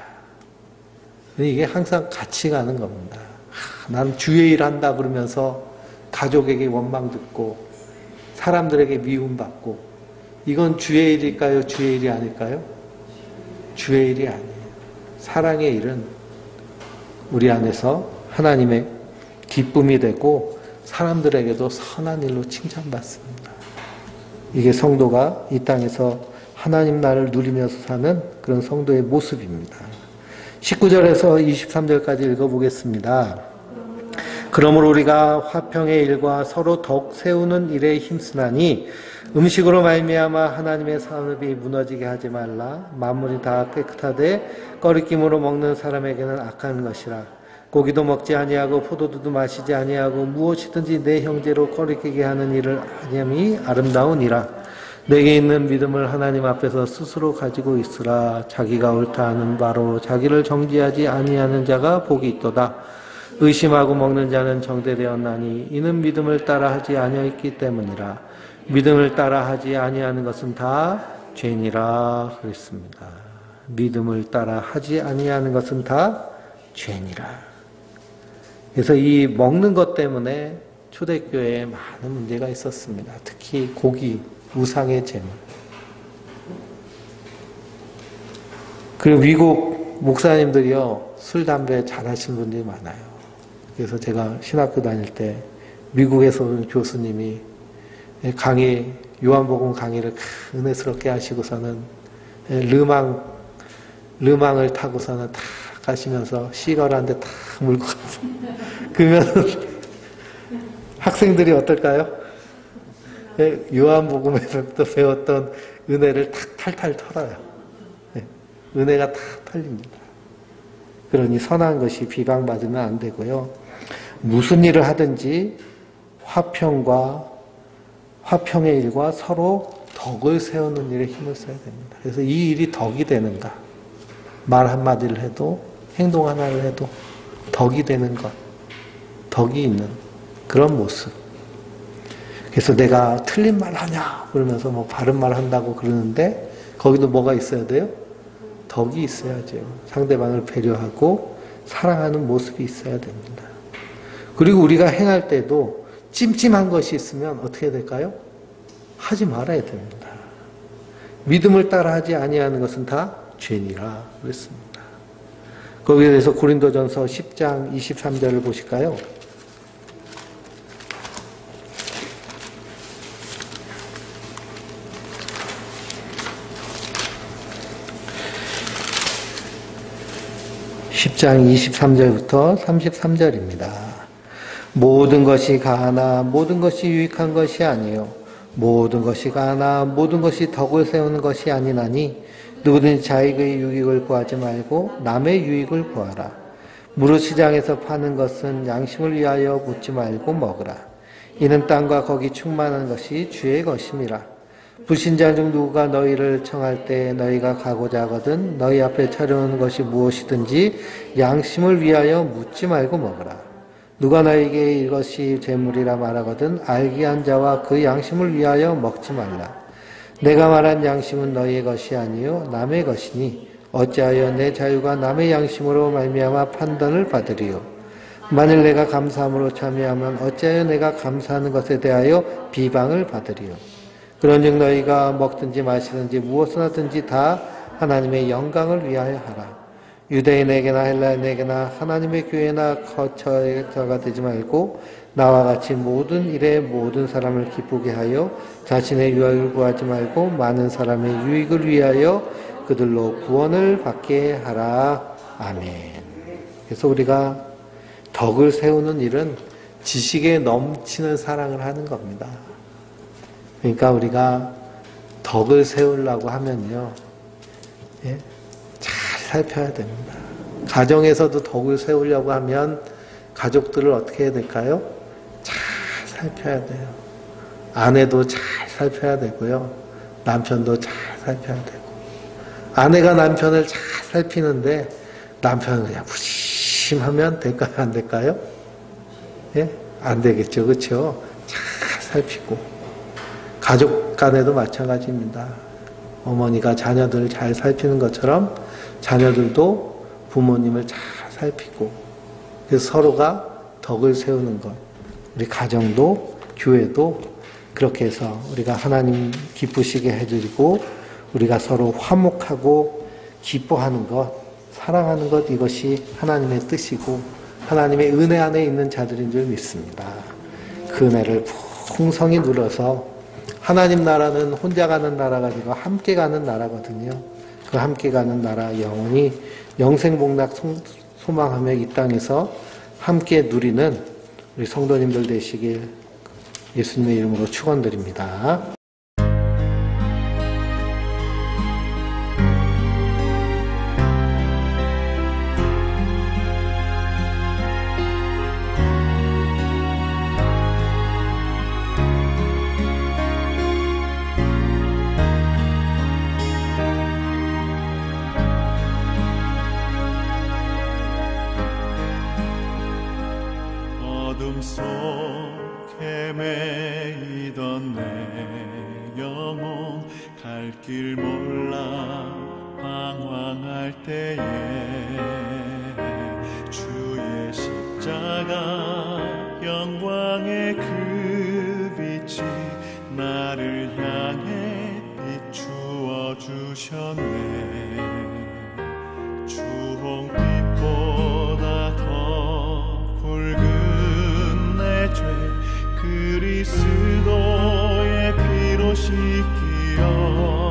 이게 항상 같이 가는 겁니다. 나는 주의 일 한다 그러면서 가족에게 원망 듣고 사람들에게 미움받고 이건 주의 일일까요? 주의 일이 아닐까요? 주의 일이 아니에요. 사랑의 일은 우리 안에서 하나님의 기쁨이 되고 사람들에게도 선한 일로 칭찬받습니다. 이게 성도가 이 땅에서 하나님 나라를 누리면서 사는 그런 성도의 모습입니다. 19절에서 23절까지 읽어보겠습니다. 그러므로 우리가 화평의 일과 서로 덕 세우는 일에 힘쓰나니 음식으로 말미암아 하나님의 산업이 무너지게 하지 말라. 만물이 다 깨끗하되 꺼리낌으로 먹는 사람에게는 악한 것이라. 고기도 먹지 아니하고 포도주도 마시지 아니하고 무엇이든지 내 형제로 꺼리게 하는 일을 하냐니 아름다우니라. 내게 있는 믿음을 하나님 앞에서 스스로 가지고 있으라. 자기가 옳다 하는 바로 자기를 정죄하지 아니하는 자가 복이 있도다. 의심하고 먹는 자는 정죄되었나니 이는 믿음을 따라 하지 아니하였기 때문이라. 믿음을 따라 하지 아니하는 것은 다 죄니라 그랬습니다. 믿음을 따라 하지 아니하는 것은 다 죄니라. 그래서 이 먹는 것 때문에 초대교회에 많은 문제가 있었습니다. 특히 고기, 우상의 제물. 그리고 미국 목사님들이요, 술, 담배 잘하시는 분들이 많아요. 그래서 제가 신학교 다닐 때 미국에서 온 교수님이 요한복음 강의를 은혜스럽게 하시고서는 르망을 타고서는 다 가시면서 시거리한데 다 물고 가서 그러면 학생들이 어떨까요? 요한복음에서부터 배웠던 은혜를 탁 탈탈 털어요. 은혜가 다 털립니다. 그러니 선한 것이 비방받으면 안 되고요. 무슨 일을 하든지 화평의 일과 서로 덕을 세우는 일에 힘을 써야 됩니다. 그래서 이 일이 덕이 되는가? 말 한마디를 해도 행동 하나를 해도 덕이 되는 것, 덕이 있는 그런 모습. 그래서 내가 틀린 말 하냐? 그러면서 뭐 바른 말 한다고 그러는데 거기도 뭐가 있어야 돼요? 덕이 있어야죠. 상대방을 배려하고 사랑하는 모습이 있어야 됩니다. 그리고 우리가 행할 때도 찜찜한 것이 있으면 어떻게 될까요? 하지 말아야 됩니다. 믿음을 따라 하지 아니하는 것은 다 죄니라 그랬습니다. 거기에 대해서 고린도전서 10장 23절을 보실까요? (10장) 23절부터 33절입니다. 모든 것이 가하나 모든 것이 유익한 것이 아니요 모든 것이 가하나 모든 것이 덕을 세우는 것이 아니나니 누구든지 자기의 유익을 구하지 말고 남의 유익을 구하라. 무릇 시장에서 파는 것은 양심을 위하여 묻지 말고 먹으라. 이는 땅과 거기 충만한 것이 주의 것임이라. 불신자 중 누가 너희를 청할 때 너희가 가고자 하거든 너희 앞에 차려놓은 것이 무엇이든지 양심을 위하여 묻지 말고 먹으라. 누가 너희에게 이것이 재물이라 말하거든 알기한 자와 그 양심을 위하여 먹지 말라. 내가 말한 양심은 너희의 것이 아니요 남의 것이니 어찌하여 내 자유가 남의 양심으로 말미암아 판단을 받으리요. 만일 내가 감사함으로 참여하면 어찌하여 내가 감사하는 것에 대하여 비방을 받으리요. 그런즉 너희가 먹든지 마시든지 무엇을 하든지 다 하나님의 영광을 위하여 하라. 유대인에게나 헬라인에게나 하나님의 교회나 거처가 되지 말고 나와 같이 모든 일에 모든 사람을 기쁘게 하여 자신의 유익을 구하지 말고 많은 사람의 유익을 위하여 그들로 구원을 받게 하라. 아멘. 그래서 우리가 덕을 세우는 일은 지식에 넘치는 사랑을 하는 겁니다. 그러니까 우리가 덕을 세우려고 하면요, 예? 잘 살펴야 됩니다. 가정에서도 덕을 세우려고 하면 가족들을 어떻게 해야 될까요? 잘 살펴야 돼요. 아내도 잘 살펴야 되고요. 남편도 잘 살펴야 되고. 아내가 남편을 잘 살피는데 남편은 그냥 무심하면 될까요? 안 될까요? 예? 안 되겠죠. 그렇죠? 잘 살피고. 가족 간에도 마찬가지입니다. 어머니가 자녀들을 잘 살피는 것처럼 자녀들도 부모님을 잘 살피고 그래서 서로가 덕을 세우는 것. 우리 가정도 교회도 그렇게 해서 우리가 하나님 기쁘시게 해드리고 우리가 서로 화목하고 기뻐하는 것, 사랑하는 것 이것이 하나님의 뜻이고 하나님의 은혜 안에 있는 자들인 줄 믿습니다. 그 은혜를 풍성히 누려서 하나님 나라는 혼자 가는 나라가 아니고 함께 가는 나라거든요. 그 함께 가는 나라 영원히 영생복락 소망하며 이 땅에서 함께 누리는 우리 성도님들 되시길 예수님의 이름으로 축원드립니다. 어둠 속에 매이던 내 영혼 갈 길 몰라 방황할 때에 주의 십자가 영광의 그 빛이 나를 향해 비추어 주셨네. 주홍빛보다 더 붉은 내 죄 그리스도의 피로 씻기어